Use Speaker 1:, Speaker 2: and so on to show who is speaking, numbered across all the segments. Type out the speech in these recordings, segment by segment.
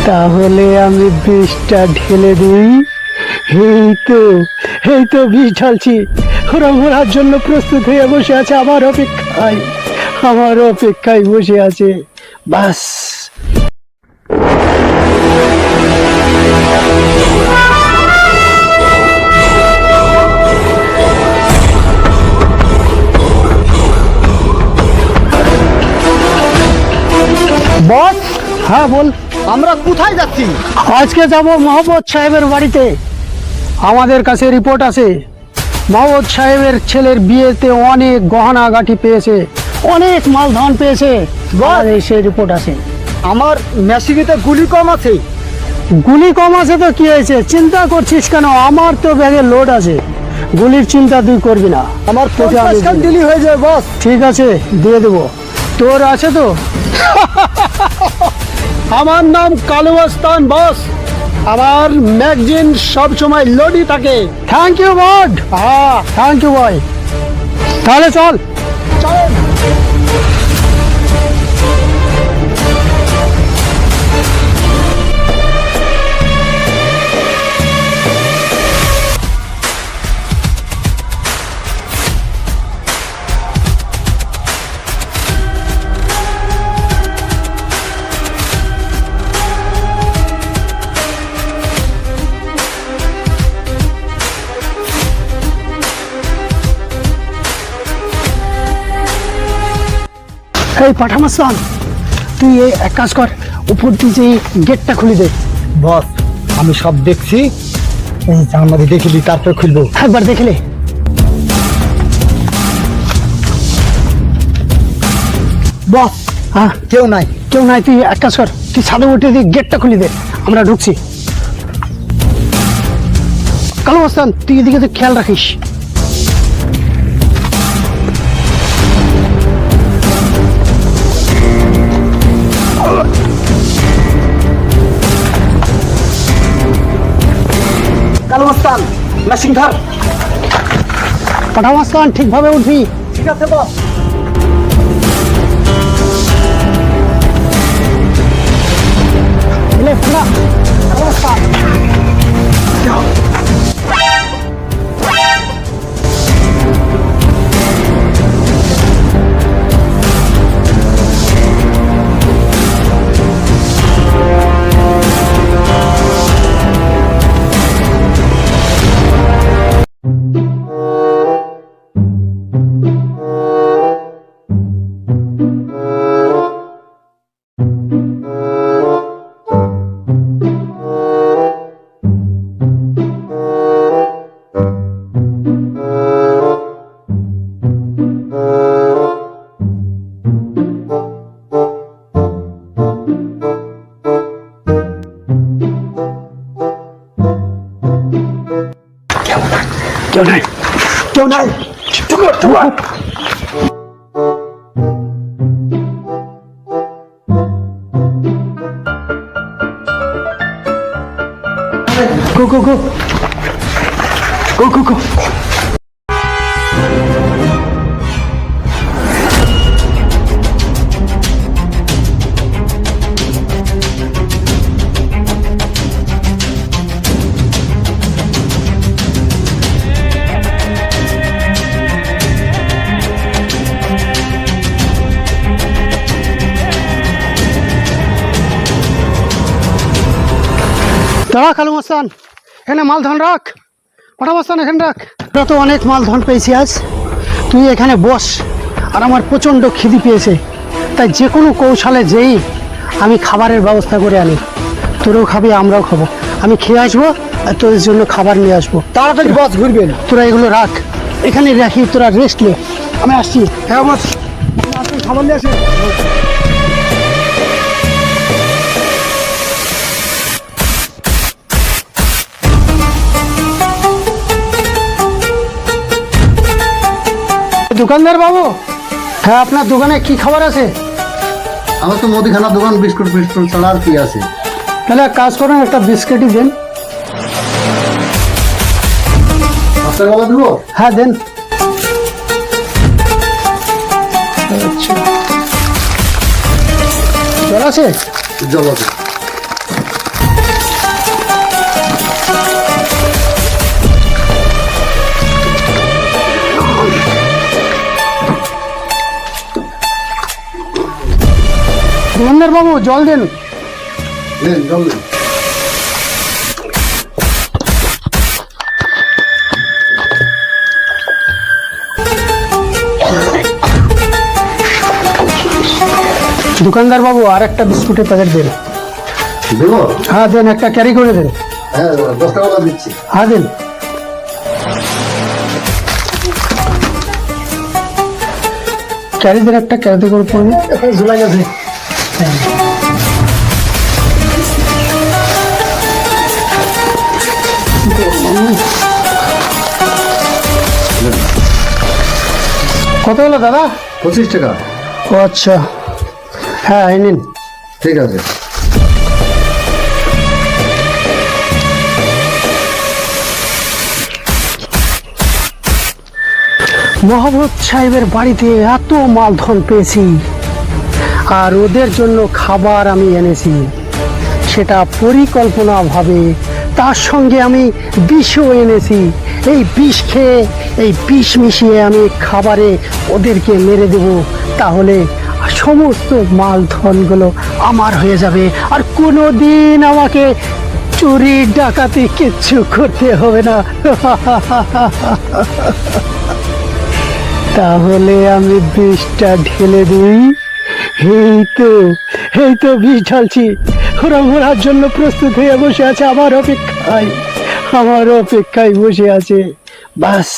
Speaker 1: তাহলে আমি বিষটা ঢেলে দিই। এই তো বিষ ঢালছি। ওরা মরার জন্য প্রস্তুত হয়ে বসে আছে, আমার অপেক্ষায় বসে আছে। বাস বস। হ্যাঁ বল।
Speaker 2: আমরা কোথায় যাচ্ছি?
Speaker 1: আজকে যাব মোহাম্মদ সাহেবের বাড়িতে। আমাদের কাছে রিপোর্ট আছে, মোহাম্মদ সাহেবের ছেলের বিয়েতে অনেক গহনা গাঁঠি পেয়েছে, অনেক মালধন পেয়েছে। সেই রিপোর্ট আছে।
Speaker 2: আমার মেশিনেতে গুলি কম আছে।
Speaker 1: গুলি কম আছে তো কি হয়েছে, চিন্তা করছিস কেন? আমার তো ব্যাগে লোড আছে, গুলির চিন্তা তুই করবি না।
Speaker 2: আমার
Speaker 1: তোকে আমি
Speaker 2: 50 খান দিলি হয়ে যায় বস।
Speaker 1: ঠিক আছে, দিয়ে দেবো। তোর আছে তো? আমার নাম কালু আস্তান বস, আমার ম্যাগজিন সব সময় লোডই থাকে। থ্যাংক ইউ বড। হ্যাঁ থ্যাংক ইউ বয়। তাহলে চল। এই পাঠামাস্তান, তুই এক কাজ কর, উপর দিয়ে যে গেটটা খুলে দে।
Speaker 2: বস আমি সব দেখছি, এই জানলাতে দেখলি তারপর খুলবো।
Speaker 1: একবার দেখলে।
Speaker 2: বস
Speaker 1: হ্যাঁ
Speaker 2: কেউ নাই।
Speaker 1: কেউ নাই, তুই এক কাজ কর, তুই ছাদে উঠে দিয়ে গেটটা খুলে দে, আমরা ঢুকছি। কালু আস্তান, তুই এদিকে তো খেয়াল রাখিস।
Speaker 2: কালু মাস্তান মেশিন ধর।
Speaker 1: পাঠামাস্তান ঠিকভাবে উঠবি।
Speaker 2: ঠিক আছে বস।
Speaker 1: এলে ফেলা। পাঠামাস্তান কেউ নাই,
Speaker 2: কেউ নাই।
Speaker 1: গো গো গো গো গো গো। দাঁড়া কালু মাস্তান, এখানে মালধন রাখ। পাঠামাস্তান এখানে রাখ। আমরা তো অনেক মালধন পেয়েছি আজ, তুই এখানে বস। আর আমার প্রচণ্ড খিদি পেয়েছে, তাই যে কোনো কৌশলে যেই আমি খাবারের ব্যবস্থা করে আনি। তোরাও খাবি, আমরাও খাবো। আমি খেয়ে আসবো আর তোদের জন্য খাবার নিয়ে আসবো।
Speaker 2: তাড়াতাড়ি বস ঘুরবেন।
Speaker 1: তোরা এগুলো রাখ, এখানে রাখি, তোরা রেস্ট নে, আমি আসছি।
Speaker 2: হ্যাঁ বস, খাবার নিয়ে আসেন।
Speaker 1: দোকানদার বাবু, হ্যাঁ আপনার দোকানে কি খাবার আছে?
Speaker 3: আমার তো মুদিখানা দোকান, বিস্কুট ফিস্কুট ছাড়া আর কি আছে?
Speaker 1: তাহলে এক কাজ করেন, একটা বিস্কিটই দেন।
Speaker 3: আপনার বলা দেবো?
Speaker 1: হ্যাঁ দেন। আচ্ছা, জল আছে?
Speaker 3: জল আছে।
Speaker 1: বাবু জল দিন।
Speaker 3: নেন জল দিন।
Speaker 1: দোকানদার বাবু আর একটা বিস্কুটের প্যাকেট দেন।
Speaker 3: দেবো?
Speaker 1: হ্যাঁ দেন, একটা ক্যারি করে দেন।
Speaker 3: হ্যাঁ 10 টাকা করে দিচ্ছি।
Speaker 1: হ্যাঁ দেন। ক্যারি দেন, একটা ক্যারিতে করে পড়বে।
Speaker 2: ঝুলাই গেছে।
Speaker 1: কত হলো দাদা?
Speaker 3: 25 টাকা।
Speaker 1: ও আচ্ছা, হ্যাঁ এই নিন।
Speaker 3: ঠিক আছে।
Speaker 1: মোহাম্মদ সাহেবের বাড়িতে এত মালধন পেয়েছি, আর ওদের জন্য খাবার আমি এনেছি, সেটা পরিকল্পনাভাবে। তার সঙ্গে আমি বিষও এনেছি। এই বিষ খেয়ে, এই বিষ মিশিয়ে আমি খাবারে ওদেরকে মেরে দেব। তাহলে সমস্ত মালধনগুলো আমার হয়ে যাবে, আর কোনো দিন আমাকে চুরি ডাকাতি কিচ্ছু করতে হবে না। তাহলে আমি বিষটা ঢেলে দিই। এই তো বিষ ঢালছি। ওরা মরার জন্য প্রস্তুত হয়ে বসে আছে, আমার অপেক্ষায় বসে আছে। বাস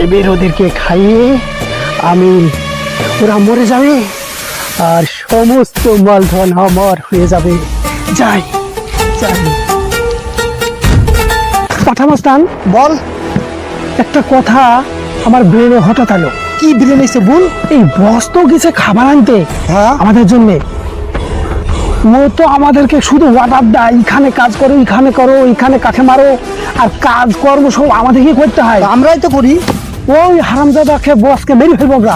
Speaker 1: এবার ওদেরকে খাইয়ে ওরা মরে যাবে, আর সমস্ত মালধন আমার হয়ে যাবে। যাই। পাঠামস্তান
Speaker 2: বল।
Speaker 1: একটা কথা আমার ব্রেনে হঠাৎ এলো।
Speaker 2: কি ব্রেন এসে বল।
Speaker 1: এই বস তো গেছে খাবার আনতে
Speaker 2: হ্যাঁ
Speaker 1: আমাদের জন্য। ও তো আমাদেরকে শুধু অর্ডার দেয়, এখানে কাজ করো, এখানে করো, এখানে কাঠে মারো, আর কাজ কর্ম সব আমাদেরকে করতে হয়।
Speaker 2: আমরাই তো করি।
Speaker 1: ওই হারামজাদাকে বসকে মেরে ফেলবো আমরা।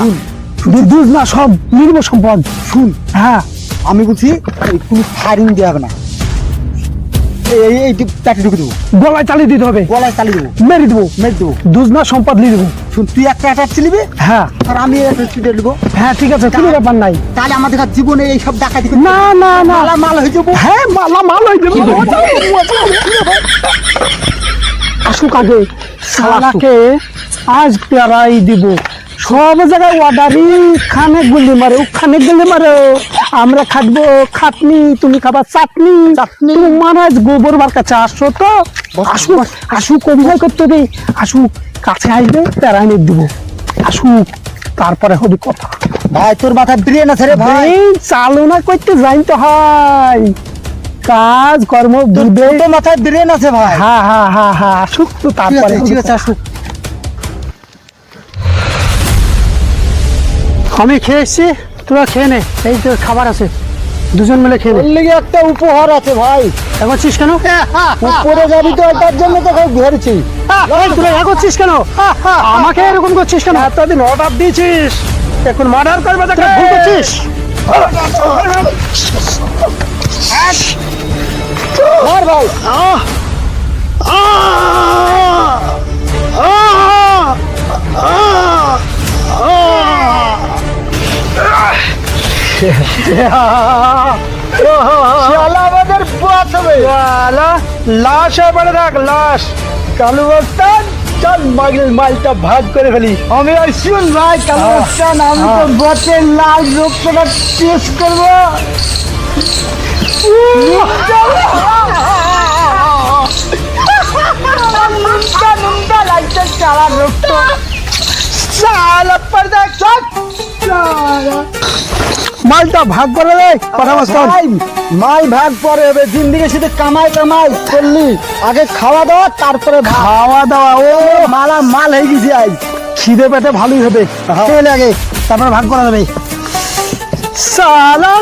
Speaker 1: দুধ না সব নির্ম সম্পদ।
Speaker 2: শুন,
Speaker 1: হ্যাঁ
Speaker 2: আমি বলছি কোনো ফায়ারিং দেওয়া হবে না। এই প্যাকেট ঢুকে দেবো,
Speaker 1: গলায় চালিয়ে দিতে হবে,
Speaker 2: গলায় চালিয়ে দেবো,
Speaker 1: মেরে দেবো, দুধ না সম্পদ নিয়ে দেবো।
Speaker 2: শুন, তুই একটা অ্যাটাচ ছিলিবি,
Speaker 1: হ্যাঁ
Speaker 2: আর আমি একটা স্পিডে নেবো।
Speaker 1: হ্যাঁ ঠিক আছে, কোনো ব্যাপার নাই।
Speaker 2: তাহলে আমাদের কাছে জীবনে এইসব ডাকাতি
Speaker 1: না না না,
Speaker 2: মাল হয়ে যাবো।
Speaker 1: হ্যাঁ মাল হয়ে যাবে। আসুক আগে, শালাকে আজ পেরাই দিব। সব জায়গায় অর্ডারই, খানে গুলি মারে, ওখানে গুলি মারো। আমরা খাটবো খাটনি, তুমি খাবার চাটনি। তোমার আজ গোবর বার কাছে আসছো তো। আসুক অভিনয় করতে হবে। আসুক, কাছে আসবে, পেরাই নিয়ে দিব। আসুক, তারপরে হবে কথা।
Speaker 2: ভাই তোর মাথায় ব্রেন আছে রে ভাই।
Speaker 1: চালনা করতে জানতে হয়, কাজ কর্ম বুঝবে।
Speaker 2: তোর মাথায় ব্রেন আছে ভাই।
Speaker 1: হ্যাঁ আসুক তো, তারপরে
Speaker 2: ঠিক আছে আসুক।
Speaker 1: আমি খেয়ে এসছি, তোরা খেয়ে নে। এই তো খাবার আছে, দুজন মিলে খেয়ে নে।
Speaker 2: ওর লেগে একটা উপহার আছে ভাই।
Speaker 1: এগোচ্ছিস কেন?
Speaker 2: উপরে যাবি তো, এটার জন্য তো ঘেরছি।
Speaker 1: তোরা এগোচ্ছিস কেন? আমাকে এরকম করছিস কেন? এতদিন অর্ডার দিয়েছিস, এখন মার্ডার করবে, ভুল করছিস।
Speaker 2: ধর ভাই। আমাদের বস হবে।
Speaker 1: লাশ এবারে রাখ, লাশ। কালু বস্তান, চল মালটা ভাগ করে ফেলি।
Speaker 2: আমি আর শুন ভাই, কালু বস্তান, আমি তো বসের লাল রক্তটা টেস্ট করবো। নুনটা লাগছে সারা রক্ত।
Speaker 1: মালটা ভাগ করে দেয়।
Speaker 2: মাল ভাগ পরে হবে, জিন্দিগি শুধু কামাই করলি। আগে খাওয়া দাওয়া, তারপরে
Speaker 1: খাওয়া দাওয়া। ও
Speaker 2: মালা মাল হয়ে গেছে। আজ
Speaker 1: খিদে পেটে ভালোই হবে, খেলে আগে, তারপরে ভাগ করা যাবে। সালা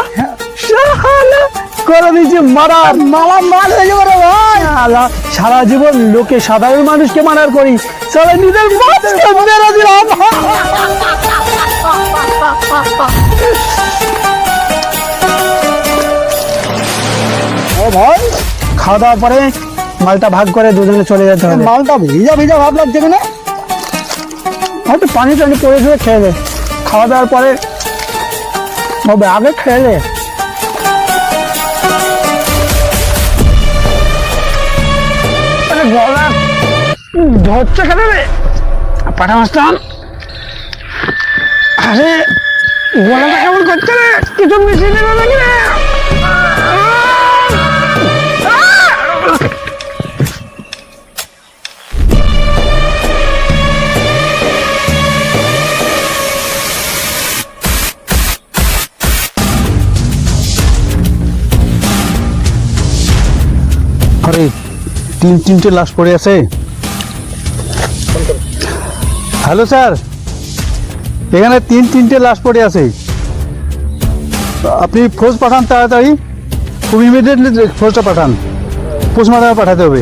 Speaker 1: করে দিয়েছে মারার।
Speaker 2: মালা মাল হয়ে যাবে রে ভাই।
Speaker 1: সারা জীবন লোকে সাধারণ মানুষকে মারার করি, সারা নিজের মাছকে মেরে দিলাম।
Speaker 2: ও ভাই,
Speaker 1: খাওয়া দাওয়ার পরে মালটা ভাগ করে দুজনে চলে যেতে হবে।
Speaker 2: মালটা ভিজা ভিজা ভাব লাগছে কেন?
Speaker 1: হয়তো পানি টানি পড়ে খেয়ে নে। খাওয়া দাওয়ার পরে হবে, আগে খেয়ে নে। ধরছে কেন রে পাঠা মাস্টার? আরে গলাটা কেমন করছে রে, কিছু মিশিয়ে নেবে নাকি রে?
Speaker 2: আরে তিনটে লাশ পড়ে আছে। হ্যালো স্যার, এখানে তিনটে লাশ পড়ে আছে। আপনি ফোর্স পাঠান তাড়াতাড়ি, খুব ইমিডিয়েটলি ফোর্সটা পাঠান, পোস্টমর্টমে পাঠাতে হবে।